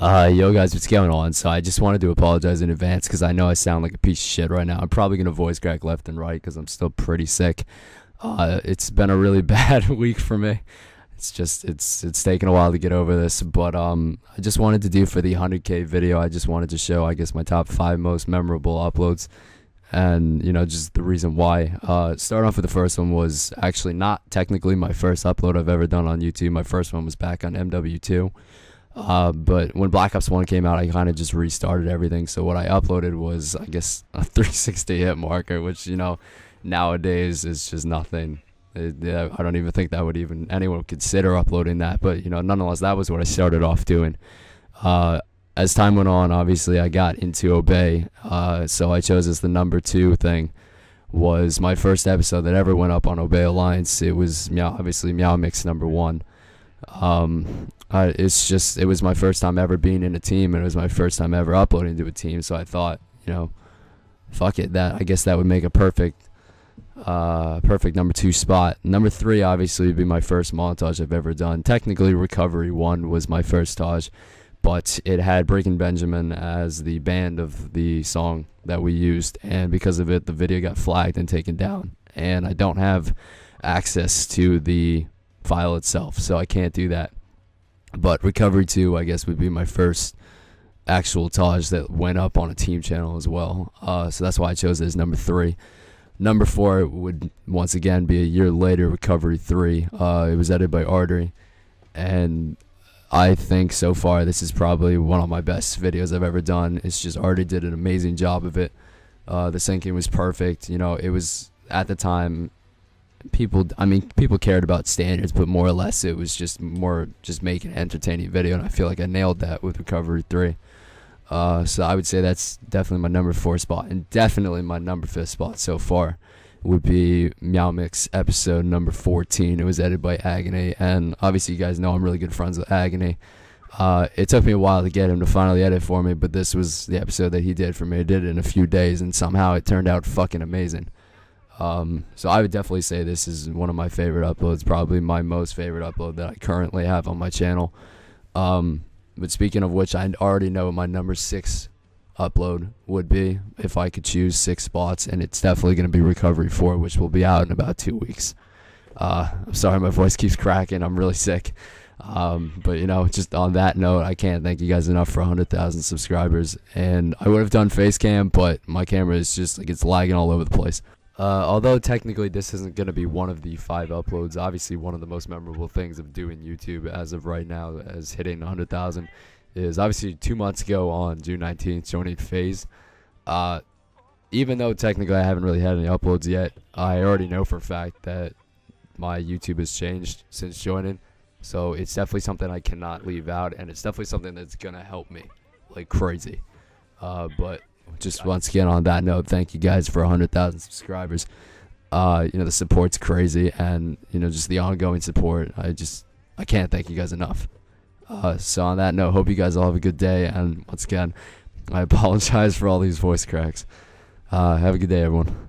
Yo guys, what's going on? So I just wanted to apologize in advance because I know I sound like a piece of shit right now. I'm probably gonna voice crack left and right because I'm still pretty sick. It's been a really bad week for me. It's taken a while to get over this, but I just wanted to do for the 100K video. I just wanted to show, I guess, my top 5 most memorable uploads, and just the reason why. Start off with the first one was actually not technically my first upload I've ever done on YouTube. My first one was back on MW2. But when Black Ops 1 came out, I kind of just restarted everything. So what I uploaded was, I guess, a 360 hit marker, which, nowadays is just nothing. I don't even think that anyone would consider uploading that. But, nonetheless, that was what I started off doing. As time went on, obviously, I got into Obey. So I chose as the number 2 thing was my first episode that ever went up on Obey Alliance. It was, obviously, Meow Mix number 1. It was my first time ever being in a team, and it was my first time ever uploading to a team, so I thought, fuck it, I guess that would make a perfect number 2 spot. Number 3 obviously would be my first montage I've ever done. Technically Recovery 1 was my first taj, but it had Breaking Benjamin as the band of the song that we used, and because of it the video got flagged and taken down, and I don't have access to the file itself, so I can't do that. But Recovery 2, I guess, would be my first actual taj that went up on a team channel as well. So that's why I chose it as number 3. Number 4 would once again be a year later, Recovery 3. It was edited by Artery, and I think so far this is probably one of my best videos I've ever done. It's just Artery did an amazing job of it. The syncing was perfect. It was, at the time, people cared about standards, but more or less it was just making an entertaining video, and I feel like I nailed that with Recovery 3. So I would say that's definitely my number 4 spot, and definitely my number 5 spot so far would be Meow Mix episode number 14. It was edited by Agony, and obviously you guys know I'm really good friends with Agony. It took me a while to get him to finally edit for me, but this was the episode that he did for me. I did it in a few days, and somehow it turned out fucking amazing. So I would definitely say this is one of my favorite uploads, probably my most favorite upload that I currently have on my channel. But speaking of which, I already know what my number 6 upload would be if I could choose 6 spots, and it's definitely going to be Recovery 4, which will be out in about 2 weeks. I'm sorry my voice keeps cracking, I'm really sick. But just on that note, I can't thank you guys enough for 100,000 subscribers, and I would have done face cam, but my camera is just it's lagging all over the place. Although technically this isn't going to be one of the 5 uploads, obviously one of the most memorable things of doing YouTube as of right now, as hitting 100,000, is obviously 2 months ago on June 19th joining FaZe. Even though technically I haven't really had any uploads yet, I already know for a fact that my YouTube has changed since joining, so it's definitely something I cannot leave out, and it's definitely something that's going to help me like crazy. But just once again on that note, thank you guys for 100,000 subscribers. The support's crazy, and just the ongoing support, I can't thank you guys enough. So on that note, hope you guys all have a good day, and once again I apologize for all these voice cracks. Have a good day, everyone.